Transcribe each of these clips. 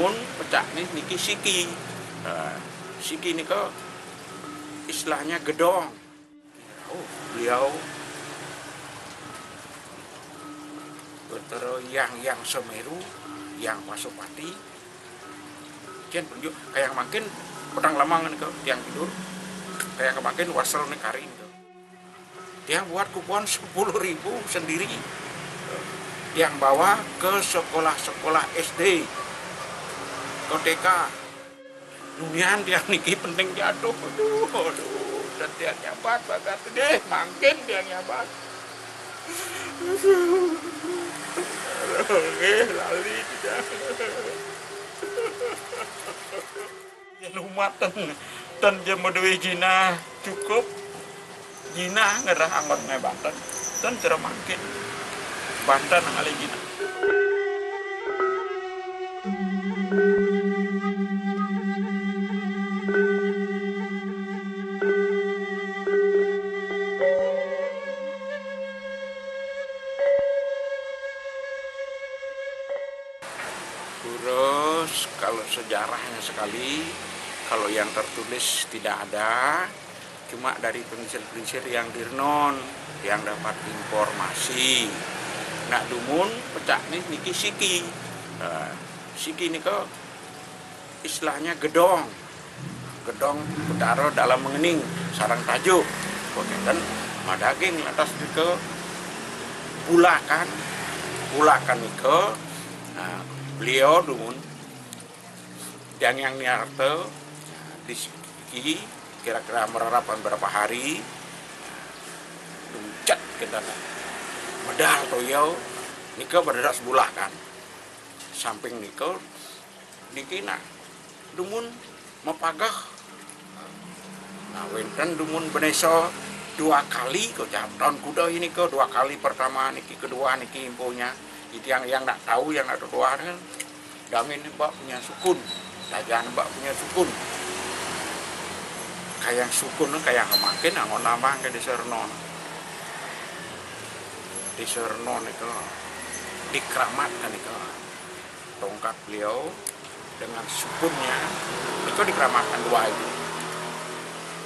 dumun pecah nih niki siki. Siki niko istilahnya gedong. Beliau betero yang Semeru, yang Pasopati. Kian penunjuk kayak makin pedang lamangan ke tiang tidur, kayak kemakin wasal nekarin ke. Dia buat kupon 10.000 sendiri, yang bawa ke sekolah-sekolah SD, ke TK. Dunian dia niki penting jatuh, aduh, dan dia nyabat bagat deh, makin dia nyabat. Lali tidak. Lumatan dan jemedui jina cukup jina ngerah angon ngai Banten dan cara makin Banten ngali jina. Terus kalau sejarahnya sekali, kalau yang tertulis tidak ada, cuma dari pelinsir-pelinsir yang dirnon yang dapat informasi. Nak dumun pecah nih niki siki. Siki niko istilahnya gedong. Gedong pedaro dalam mengening sarang tajuk. Oke kan madaging lantas ke bulakan. Bulakan niko. Nah, beliau dumun yang niarte di siki kira-kira merarapan berapa hari cat kita medal toyau nika berderas bulakan samping nikel dikina dumun mapagah nah wenten dumun beneso 2 kali kok tahun kuda ini ke 2 kali pertama niki kedua niki impunya itu yang nak tahu yang ada keluar kan damin mbak punya sukun tajaan mbak punya sukun kayak sukun kayak makin angon nama ke di Sernon itu dikeramatkan itu tongkat beliau dengan sukunnya itu dikeramatkan 2 itu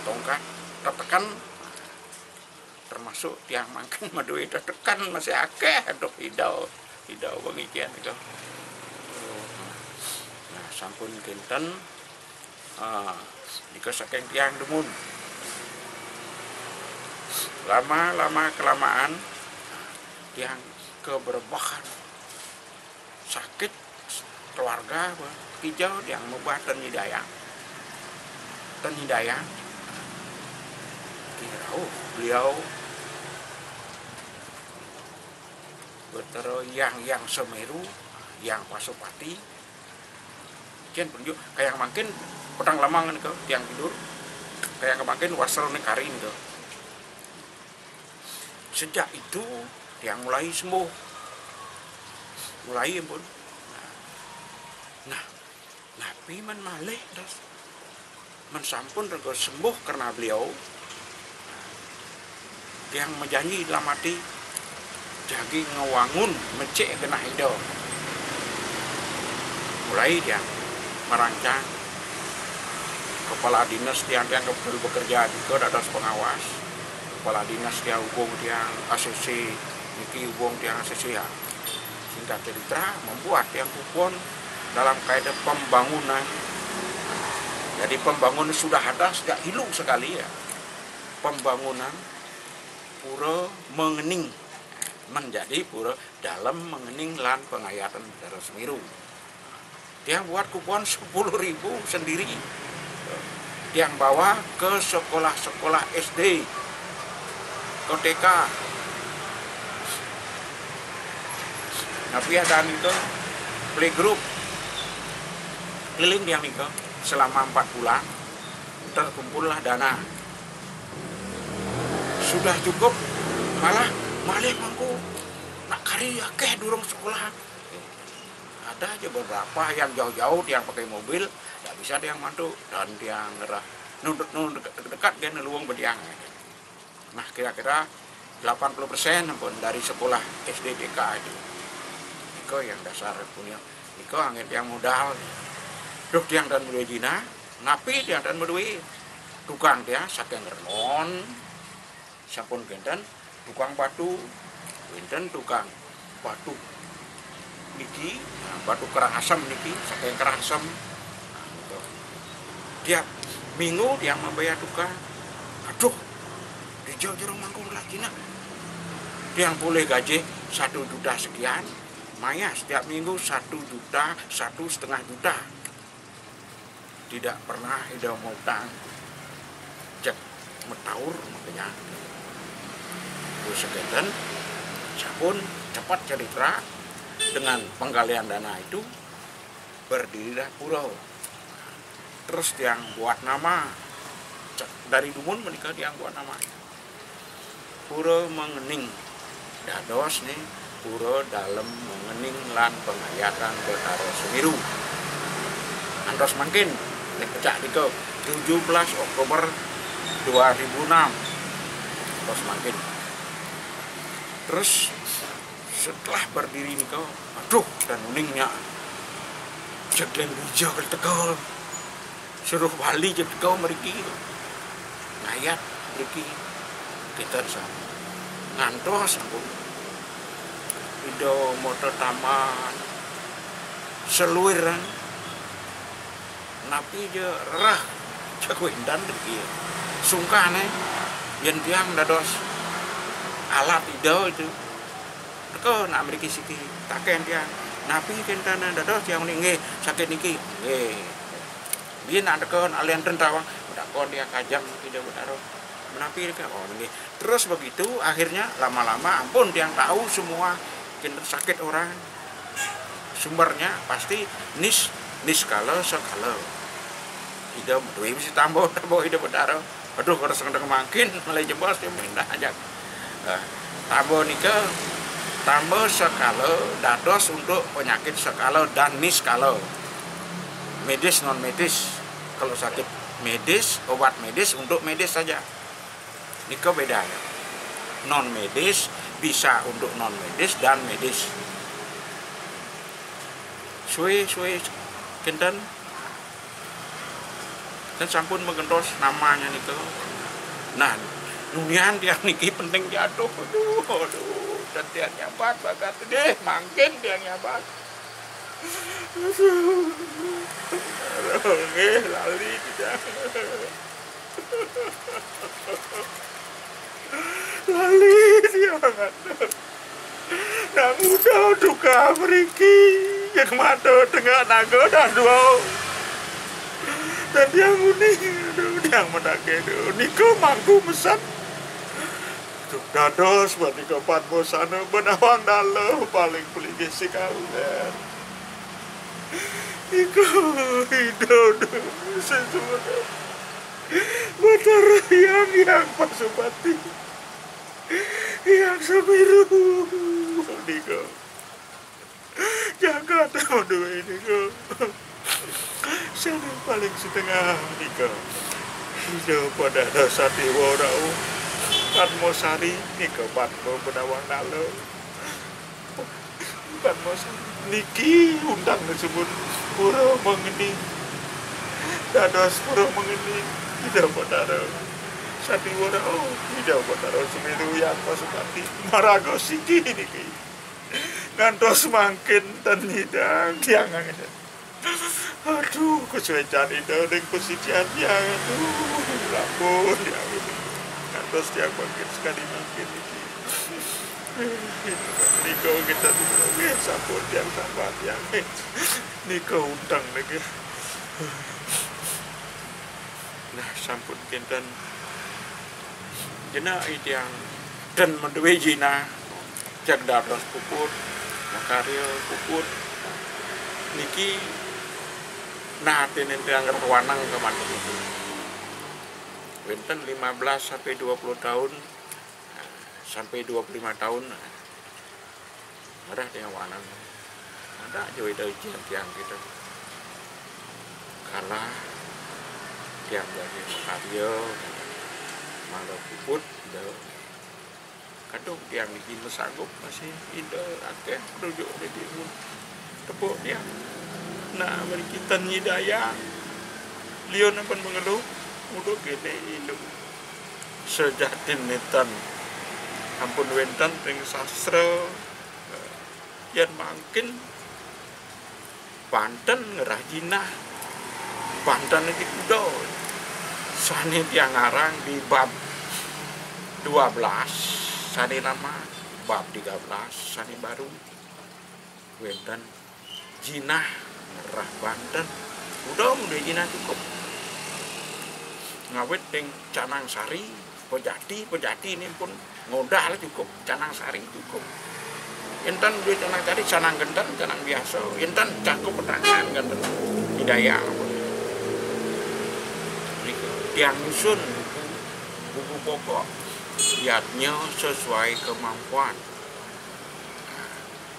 tongkat tertekan termasuk tiang makan madui tertekan masih akeh untuk hidau pengikian itu. Nah, sampun kinten jika saking tiang dumun lama kelamaan tiang keberbahan sakit keluarga hijau yang membah dan hidayah beliau betero yang Semeru, yang Pasopati. Kian penunjuk kayak makin pedang lamangan ke tiang tidur, kayak kemakin wasal nekarin ke. Sejak itu tiang mulai sembuh, mulai pun. Nah, nabi man malih das, mensampun rego sembuh karena beliau. Yang menjanji dalam hati jagi ngewangun mencek kena hidau. Mulai dia merancang kepala dinas yang bekerja di atas pengawas, kepala dinas dia hubung yang ACC, niki hubung yang ACC ya. Singkat cerita membuat yang kupon dalam kaidah pembangunan. Jadi pembangunan sudah ada sejak hilu sekali ya. Pembangunan pura mengening menjadi pura dalam mengening lan pengayatan Daerah Semeru. Dia buat kupon 10.000 sendiri, yang bawa ke sekolah-sekolah SD, ke TK. Tapi ada itu playgroup keliling yang itu selama 4 bulan terkumpullah dana. Sudah cukup malah mangku nak kari akeh durung sekolah. Ada aja beberapa yang jauh-jauh yang pakai mobil tidak bisa dia yang mantu dan dia ngerah dekat dia neluang bediang. Nah kira-kira 80% pun dari sekolah SD TK itu yang dasar punya Niko angin tiang modal. Duh tiang dan meduwe jina, napi tiang dan meduwe tukang tiang saking renon. Sampun genten tukang batu, genten tukang batu niki, batu kerang asam niki, saking kerang asam. Tiap minggu tiang membayar tukang. Aduh, di jauh-jauh mangkung lagi nak. Tiang boleh gaji 1 juta sekian, Maya setiap minggu 1 juta, 1,5 juta. Tidak pernah ida mau utang. Cek metaur makanya. Terus seketen, sabun cepat cerita dengan penggalian dana itu berdirilah pura. Terus yang buat nama dari dumun menikah yang buat nama pura mengening dados nih pura dalam mengening lan pengayatan Betara Sumiru antos makin pecah di ke 17 Oktober 2006 antos makin. Terus setelah berdiri nih kau aduh dan uningnya jeglen hijau ke Tegal suruh Bali jadi kau meriki ngayat meriki kita sama ngantos aku ido motor taman seluiran napi je rah jago indan deki sungkane yen tiang dados alat ido itu teko nak mriki siki taken tiang napi kentana dados tiang nggih sakit niki nggih biyen nak teko alian tentawang dakon dia kajang tidak Betara menapi ke oh nggih. Terus begitu akhirnya lama-lama ampun tiang tahu semua sakit orang sumbernya pasti nis kalau sekalo tidak duwe mesti tambah ide Betara aduh kalau sedang makin mulai jebos dia mindah aja tambah nika tambah sekalo dados untuk penyakit sekalo dan nis kalau medis non medis. Kalau sakit medis obat medis untuk medis saja nika beda ya. Non medis bisa untuk non medis dan medis. Suwe kenten dan sampun mengentos namanya nika. Nah, nunian tiang niki penting jatuh. Aduh, dan tiang nyabat bagat deh, mangkin tiang nyabat. Nggih lali tidak. Lali dia banget. Nang udah duka mriki yang mata tengah naga dah dua. Dan dia nguning yang menake niko mangku mesan. Dados buat niko patmo sana benawang dalam paling peligi sekalian. Niko hidup sesuatu. Betara yang Pasupati yang Sumiru niko jaga tahu dua ini niko sana paling setengah niko hidup pada dasar Dewarau Padmosari niko Padmo Benawang Dalam Padmosari niki undang disebut pura mengening dados pura mengening tidak Betara Satiwarau tidak Betara Sumiru yang Pasupati Marago Siki niki ngantos mangkin dan hidang tiang angin. Aduh kesuecan itu dengan kesedihan yang aduh lapun yang ini ngantos tiang mangkin sekali mangkin ini. Niko kita tidak sampun tiang sahabat yang niko undang lagi. Nah sampun kinten jena yang dan menduwe jina cek dados puput makarya puput niki nah tenen tiang wanang kemana itu wenten 15 sampai 20 tahun sampai 25 tahun ada tiang wanang ada jauh dari tiang kita kalah tiang dari makarya malah puput kadang tiang bikin sanggup masih ide akeh rujuk di timur tepuk dia. Nah, mriki ten Hidayah liun pun mengeluh uduk gede induk sejatin netan ampun wenten ring sastra yen mangkin Banten ngerah jinah Banten iki kudo sane tiang ngarang di bab 12 sane nama bab 13 sane baru wenten jinah ngerah Banten udah jinah cukup ngawet deng Canang Sari Pejati ini pun ngodal cukup Canang Sari cukup enten duit Canang Sari Canang Genten Canang biasa enten cakup petangan Genten Hidayah tiang nyusun buku pokok lihatnya sesuai kemampuan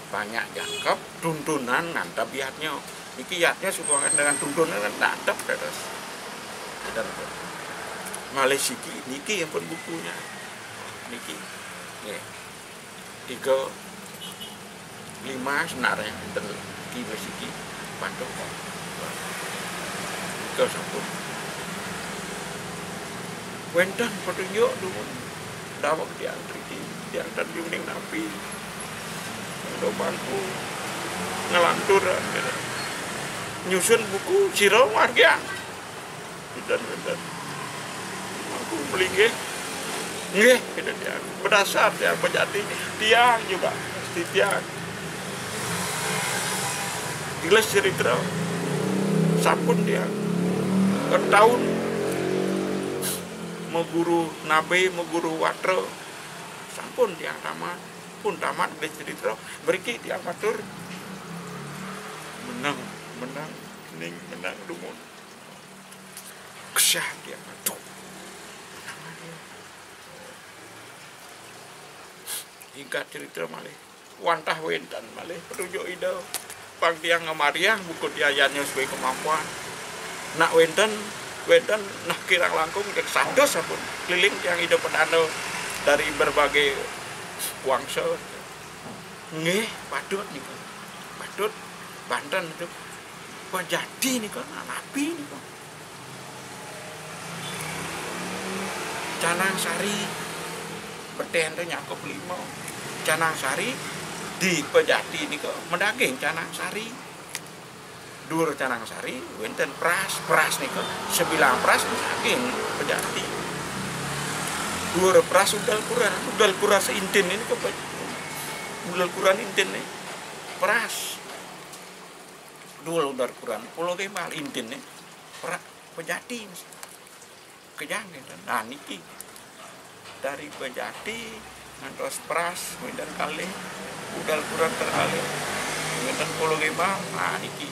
banyak jangkep tuntunan nantap lihatnya iki lihatnya suka dengan tuntunan nantap terus dan Malaysia niki yang pun bukunya niki nih 35 sebenarnya dan ki Malaysia Bandung ke sampun wenten petunjuk dulu dawak diantri diantar diuning napi ada bangku ngelantur nyusun buku siro warga dan aku beli nggih dia berdasar ya Pejati tiang juga pasti tiang jelas cerita sampun dia ke tahun mau guru nabe mau guru watre sampun tiang tamat pun tamat dari cerita beriki tiang matur menang ning menang dumun kesyah dia matur hingga cerita malih wantah wentan malih petunjuk ide pang tiang ngamariang buku diayannya sesuai kemampuan nak wenten nah kirang langkung cek sados sampun keliling tiang ide pedano dari berbagai wangsa nggih padut niku padut Banten itu Pejati niku napi niku Canang Sari beten teh nyakup 5 Canang Sari di Pejati niku mendaging Canang Sari dur Canang Sari wenten pras niku 9 pras daging Pejati dur pras udal kurang seintin ini kok udal kurang intin nih pras dul udal kurang pulau kemal intin nih Pejati kejang nah niki dari Pejati ngantos pras dan kali udal kurang terkali dan pulau kemal nah niki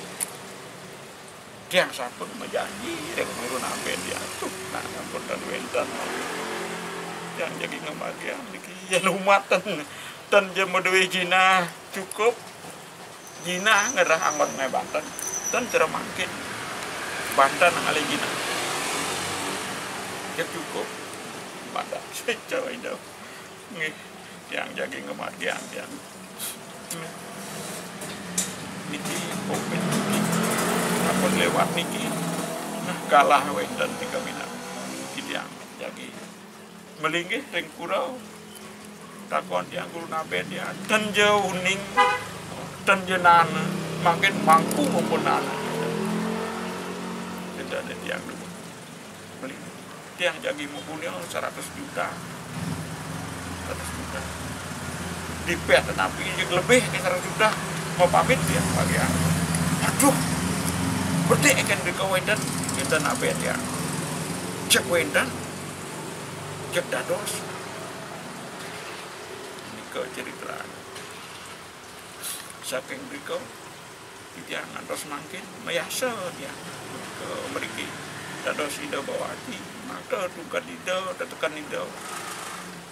tiang sampun menjanji rek nurun amben dia tuh nah sampun dan wentan yang jadi ngemagian niki yen umatan dan dia medewi jina cukup jina ngerah anggot ngai Banten dan cara mangkin Banten ngali jina ya cukup pada sejawa itu nih yang jadi ngemagian yang niki open niki apa lewat niki nah kalah wenten 3 minat yang jadi melinggih ring kurau takon yang guru nabe dia dan jauh ning dan jenan makin mangku mempunan tidak ada tiang dulu beli tiang jadi mempunyai 100 juta di pet tapi lebih ke 100 juta mau pamit dia bagi aduh berdek kan di kawasan kita nabe dia cek wendan cek dados ini ke cerita saking berikau dia ngantos mangkin mayasa dia ke meriki dados ida bawati maka tukan ida tekan ida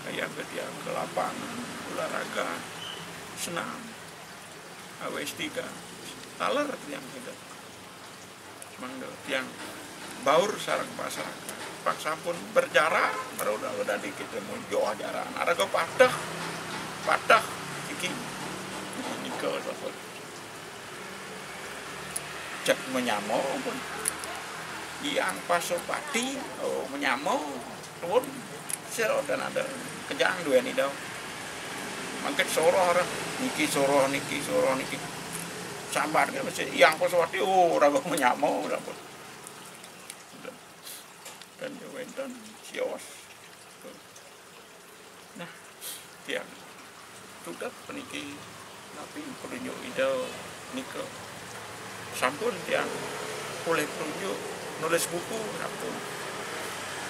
kayak ke dia ke lapangan olahraga senam AWS 3 taler yang tidak mangga yang baur sarang masyarakat paksa pun berjarak udah dikit mau jauh jarak ada ke patah iki ini ke cek menyamo pun yang pasopati menyamo pun sero dan ada kejang dua ini daw mangket soroh niki sabar kan masih yang pasopati rago menyamo pun dan jawenten sios nah tiang sudah peniki napi penunjuk idau niko sampun tiang boleh penunjuk nulis buku sampun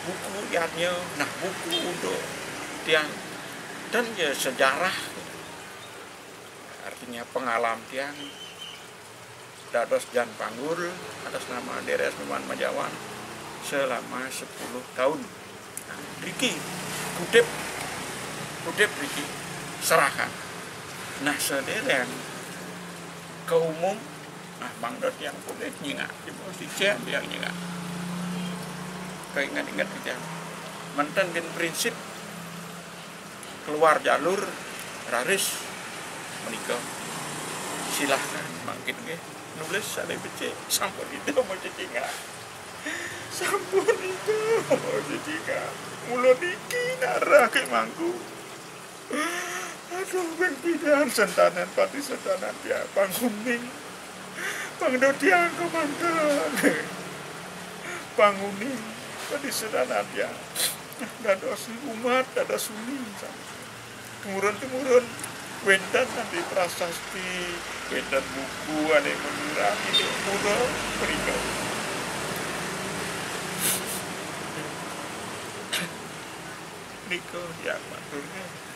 buku dianya nah buku untuk tiang dan ya sejarah artinya pengalaman tiang dados Jan Panggul atas nama Deres Numan Majawan selama 10 tahun. Nah, Riki kutip Riki serahkan. Nah sedereng ke umum, nah Bang Dot yang boleh nyingak, di posisi yang nyingak. Keingat kita, mantan gen prinsip keluar jalur raris menikah. Silahkan makin ke nulis ada becek sampun itu mau nyingak. Sampun itu mau nyingak. Mulut iki narah ke mangku. Aduh, beng pidan sentanan pati sentanan dia panguning. Pangdot yang komandan. Panguning pati sentanan dia. Dados umat, dados suni. Temurun wendan nanti prasasti, wendan buku ada yang mengira ini muda mereka. Niko yang maturnya